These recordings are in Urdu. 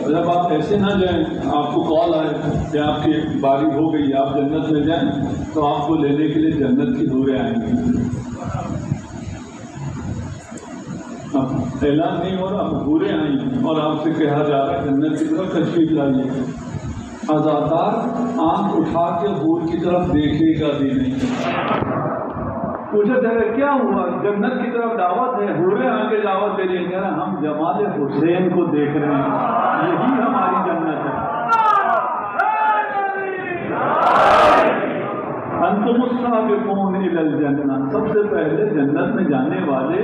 جب آپ ایسے نہ جائیں، آپ کو کال آئے کہ آپ کی باری ہو گئی، آپ جنت میں جائیں، تو آپ کو لینے کے لیے جنت کی حوریں آئیں گی۔ اب اعلان نہیں ہو رہا، اب حوریں آئیں اور آپ سے کہا جا رہا ہے جنت کی طرف تشریف لائیے۔ عزادار آنکھ اٹھا کے حور کی طرف دیکھے گا بھی نہیں۔ پوچھا جائے کیا ہوا؟ جنت کی طرف دعوت ہے، حوریں آ کے دعوت دے رہی ہیں، کہہ رہا ہم جمال حسین کو دیکھ رہے ہیں، یہی ہماری جنت ہے۔ انتم السابقون الی الجنہ، سب سے پہلے جنت میں جانے والے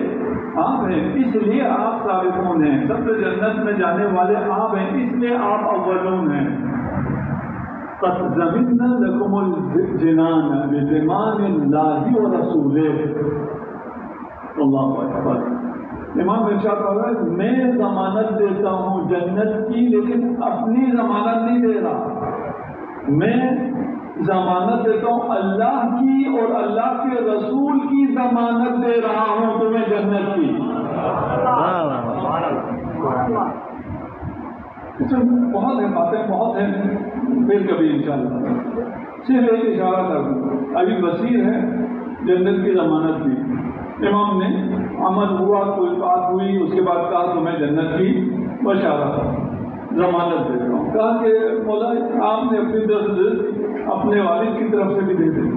آپ ہیں، اس لیے آپ سابقون ہیں۔ سب سے جنت میں جانے والے آپ ہیں، اس لیے آپ اولون ہیں۔ قد ضمننا لكم الجنان بضمان اللہ ورسولہ۔ اللہ اکبر۔ امام ارشاد کر رہا ہے میں ضمانت دیتا ہوں جنت کی، لیکن اپنی ضمانت نہیں دے رہا، میں ضمانت دیتا ہوں اللہ کی اور اللہ کے رسول کی ضمانت دے رہا ہوں تمہیں جنت کی۔ بہت ہیں باتیں، بہت ہیں، پھر کبھی انشاءاللہ صرف ایک اشارہ کر دوں۔ ابھی بصیر ہے جنت کی ضمانت دی، امام نے عمل ہوا، کوئی بات ہوئی، اس کے بعد کہا تمہیں جنت کی بشارت ضمانت دے رہا ہوں۔ کہا کہ مولا آپ نے اپنی طرف اپنے والد کی طرف سے بھی دے دیں،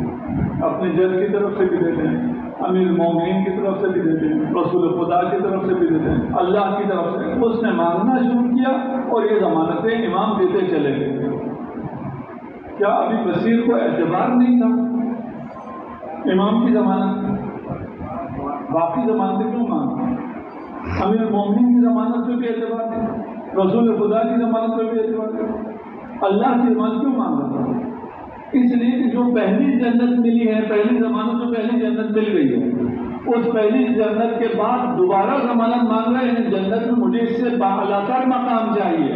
اپنے جد کی طرف سے بھی دے دیں، امیر المومنین کی طرف سے بھی دے دیں، رسول خدا کی طرف سے بھی دے دیں، اللہ کی طرف سے۔ اس نے مانگنا شروع کیا اور یہ ضمانتیں امام دیتے چلے گئے۔ کیا ابھی بصیر کو اعتبار نہیں تھا امام کی ضمانت؟ باقی ضمانتیں کیوں مانگا؟ امیر المومنین کی ضمانت پہ بھی اعتبار ہے، رسول خدا کی ضمانت پہ بھی اعتبار ہے، اللہ کی ضمانت کیوں مانگا تھا؟ اس لیے کہ جو پہلی جنت ملی ہے، پہلی ضمانت تو پہلی جنت مل گئی ہے، اس پہلی جنت کے بعد دوبارہ ضمانت مانگ رہے ہیں جنت میں مجھے اس سے باعلیٰ مقام چاہیے،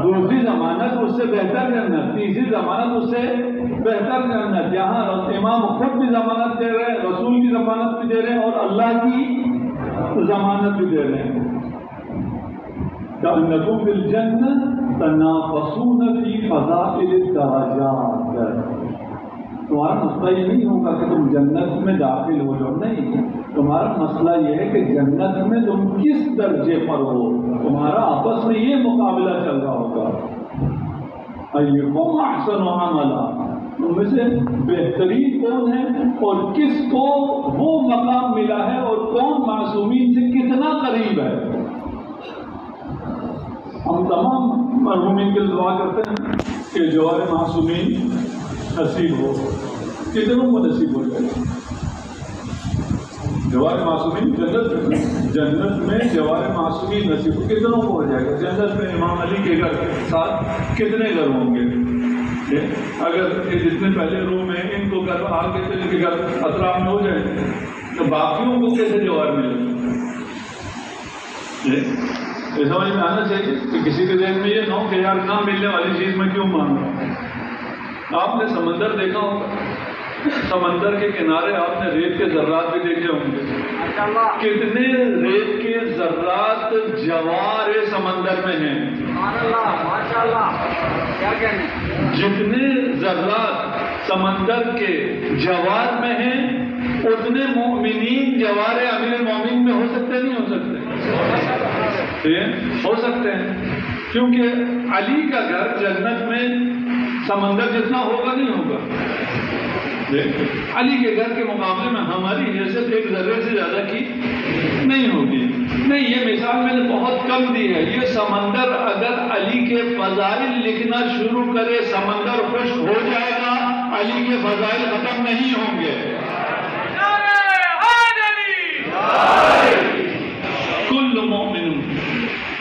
دوسری ضمانت اس سے بہتر جنت، تیسری ضمانت اس سے بہتر جنت۔ یہاں امام خود بھی ضمانت دے رہے ہیں، رسول کی ضمانت بھی دے رہے ہیں اور اللہ کی ضمانت بھی دے رہے ہیں۔ كأنكم في الجنة تنافسون في فضائل الدرجات۔ تمہارا مسئلہ یہ نہیں ہوگا کہ تم جنت میں داخل ہو جاؤ، نہیں، تمہارا مسئلہ یہ ہے کہ جنت میں تم کس درجے پر ہو، تمہارا آپس میں یہ مقابلہ چل رہا ہوگا۔ أيكم أحسن عملا، ان میں سے بہترین کون ہے اور کس کو وہ مقام ملا ہے اور کون معصومین سے کتنا قریب ہے۔ ہم تمام مرحومین کے دعا کرتے ہیں کہ جوار معصومین نصیب ہو، کتنوں کو نصیب ہو جائے جوار معصومین جنت میں جوار معصومین نصیب ہو، کتنوں کو ہو جائے گا؟ جنت میں امام علی کے گھر ساتھ کتنے گھر ہوں گے؟ اگر یہ جتنے پہلے روم ہیں ان کو گھر آگے سے کے گھر اطراف میں ہو جائے تو باقیوں کو کیسے جوار ملے؟ یہ سمجھ میں آنا چاہیے کہ کسی کے ذہن میں یہ نہ ہو کہ یار نہ ملنے والی چیز میں کیوں مانگ رہا ہوں۔ آپ نے سمندر دیکھا ہوگا، سمندر کے کنارے آپ نے ریت کے ذرات بھی دیکھے ہوں گے، کتنے ریت کے ذرات جوار سمندر میں ہیں، جتنے ذرات سمندر کے جوار میں ہیں اتنے مومنین جوار امیر المومنین میں ہو سکتے نہیں ہو سکتے؟ ہو سکتے ہیں، کیونکہ علی کا گھر جنت میں سمندر جتنا ہوگا نہیں ہوگا۔ علی کے گھر کے مقابلے میں ہماری حیثیت ایک ذرے سے زیادہ کی نہیں ہوگی۔ نہیں، یہ مثال میں نے بہت کم دی ہے۔ یہ سمندر اگر علی کے فضائل لکھنا شروع کرے سمندر خشک ہو جائے گا، علی کے فضائل ختم نہیں ہوں گے۔ کل مومن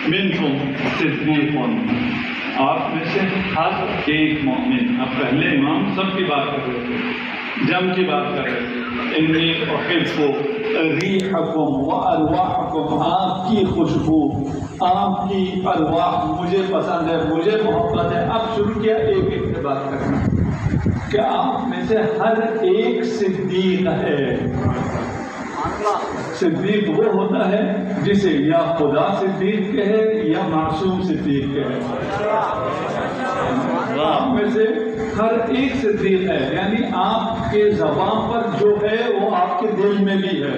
منکم صدیق، آپ میں سے ہر ایک مومن، اب پہلے امام سب کی بات کر رہے تھے، جم کی بات کر رہے تھے، انی احب ریحکم و ارواحکم، آپ کی خوشبو، آپ کی ارواح مجھے پسند ہے، مجھے محبت ہے۔ اب شروع کیا ایک ایک سے بات کرنا، کہ آپ میں سے ہر ایک صدیق ہے. صدیق وہ ہوتا ہے جسے یا خدا صدیق کہے یا معصوم صدیق کہے. آپ میں سے ہر ایک صدیق ہے، یعنی آپ کے زبان پر جو ہے وہ آپ کے دل میں بھی ہے.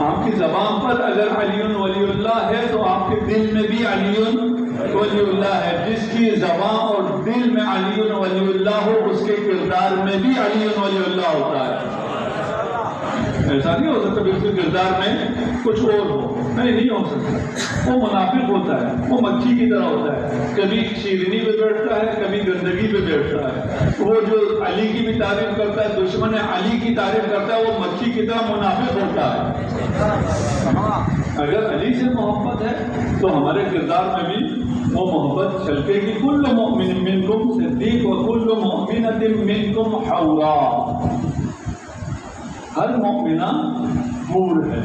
آپ کی زبان پر اگر علی ولی اللہ ہے تو آپ کے دل میں بھی علی ولی اللہ ہے. جس کی زبان اور دل میں علی ولی اللہ ہو اس کے کردار میں بھی علی ولی اللہ ہوتا ہے. ایسا نہیں ہو سکتا کہ اس کے کردار میں کچھ اور ہو، نہیں ہو سکتا. وہ منافق ہوتا ہے، وہ مکھی کی طرح ہوتا ہے، کبھی شیرینی پہ بیٹھتا ہے کبھی گندگی پہ بیٹھتا ہے. وہ جو علی کی بھی تعریف کرتا ہے، دشمن علی کی تعریف کرتا ہے، وہ مکھی کی طرح منافق ہوتا ہے. اگر علی سے محبت ہے تو ہمارے کردار میں بھی وہ محبت چھلکے گی. کل مؤمن منکم صدیق وکل مؤمنۃ منکم حوراء. ہر مومنہ حور ہے.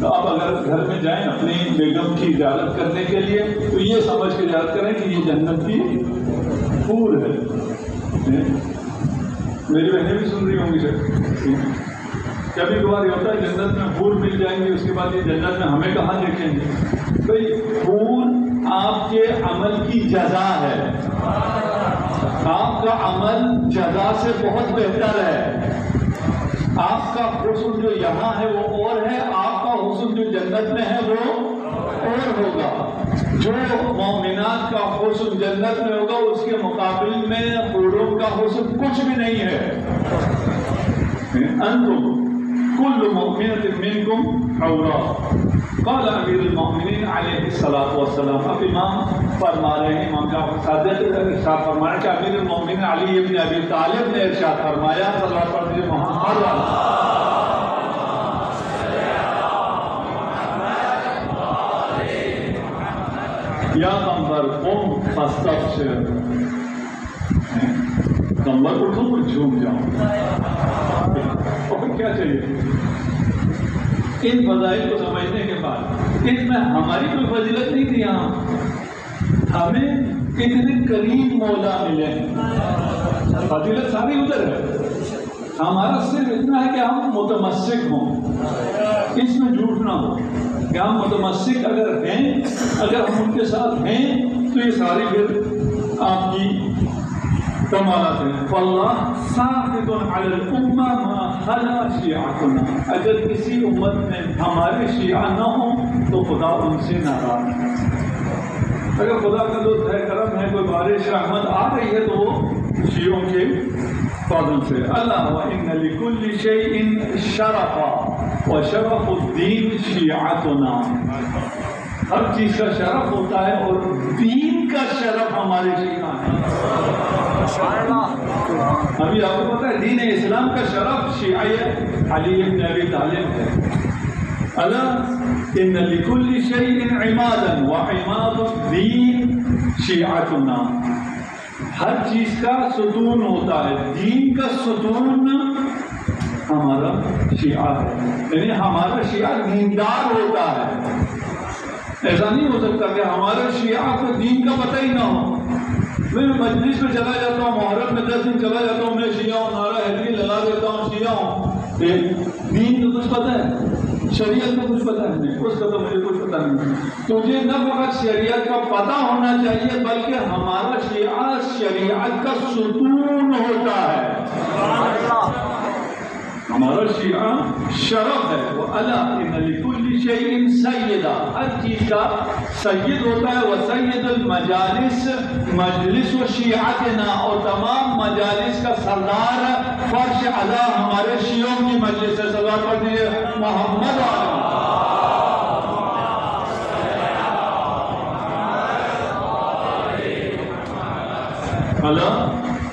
تو آپ اگر گھر میں جائیں اپنی بیگم کی زیارت کرنے کے لیے تو یہ سمجھ کے زیارت کریں کہ یہ جنت کی حور ہے. میری بہنیں بھی سن رہی ہوں گی. کبھی کبھار یہ ہوتا ہے جنت میں حور مل جائیں گی، اس کے بعد یہ جنت میں ہمیں کہاں دیکھیں گے. بھائی حور آپ کے عمل کی جزا ہے. آپ کا عمل جزا سے بہت بہتر ہے. آپ کا حسن جو یہاں ہے وہ اور ہے، آپ کا حسن جو جنت میں ہے وہ اور ہوگا. جو مومنات کا حسن جنت میں ہوگا اس کے مقابل میں حوروں کا حسن کچھ بھی نہیں ہے. انتم کل مؤمنۃ منکم حوراء. قال امیر المؤمنین علیہ الصلوۃ والسلام. اب امام فرما رہے ہیں، امام جعفر صادق ارشاد فرمایا کہ امیر المؤمنین علی ابن ابی طالب نے ارشاد فرمایا صلی اللہ علیہ محمد یا قمر قم فاستبشر. قمر اٹھو اور جھوم جاؤ. اور کیا چاہیے؟ ان فضائل کو سمجھنے کے بعد اس میں ہماری کوئی فضیلت نہیں تھی. ہمیں اتنے قریب مولا ملے ہیں. فضیلت ساری ادھر ہے. ہمارا صرف اتنا ہے کہ ہم متمسک ہوں، اس میں جھوٹ نہ ہو کہ ہم متمسک اگر ہیں، اگر ہم ان کے ساتھ ہیں تو یہ ساری پھر آپ کی کمالات ہیں. فاللہ ساخط علی الامہ ما خلا شیعتنا. اگر کسی امت میں ہمارے شیعہ نہ ہوں تو خدا ان سے ناراض ہے. اگر خدا کا لطف ہے، کرم ہے، کوئی بارش رحمت آ رہی ہے تو وہ شیعوں کے فضل سے. اللہ وَإِنَّ لِكُلِّ شَيْءٍ شَرَفًا وَشَرَفُ الدِّينِ شِيعَتُنَا. ہر چیز کا شرف ہوتا ہے اور دین کا شرف ہمارے شیعہ ہیں. ابھی آپ کو پتا ہے دین اسلام کا شرف شیعہ علی ابن ابی طالب ہے. الا ان لكل شيء عمادا وعماد الدين شیعتنا. ہر چیز کا ستون ہوتا ہے، دین کا ستون ہمارا شیعہ ہے. یعنی ہمارا شیعہ دیندار ہوتا ہے. ایسا نہیں ہو سکتا کہ ہمارا شیعہ کو دین کا پتہ ہی نہ ہو. میں مجلس میں چلا جاتا ہوں، محرم میں 10 دن چلا جاتا ہوں، میں شیعہ ہوں، نعرہ حیدری لگا دیتا ہوں، شیعہ ہوں. دین تو کچھ پتہ ہے، شریعت میں کچھ پتہ نہیں، اس کا تو مجھے کچھ پتہ نہیں. تجھے نہ فقط شریعت کا پتہ ہونا چاہیے بلکہ ہمارا شیعہ شریعت کا ستون ہوتا ہے. ہمارا شیعہ شرف ہے. وہ اللہ ان لکل شیء سیدہ. ہر چیز کا سید ہوتا ہے. وہ سید المجالس مجلس و شیعتنا. اور تمام مجالس کا سردار فرش اعلیٰ ہمارے شیعوں کی مجلس ہے. سردار پڑھ دیجیے محمد اللہ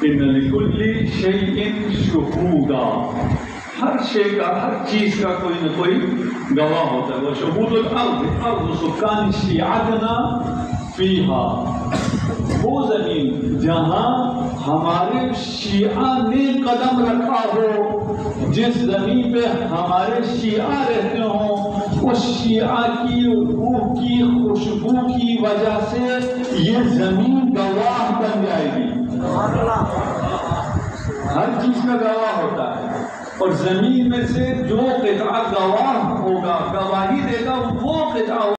ان لکل شیء شہودا. ہر شے کا، ہر چیز کا کوئی نہ کوئی گواہ ہوتا ہے. وہ شہود الارض ارض سکان شیعتنا فیہا. وہ زمین جہاں ہمارے شیعہ نے قدم رکھا ہو، جس زمین پہ ہمارے شیعہ رہتے ہوں، اس شیعہ کی روح کی خوشبو کی وجہ سے یہ زمین گواہ بن جائے گی. ہر چیز کا گواہ ہوتا ہے، اور زمین میں سے جو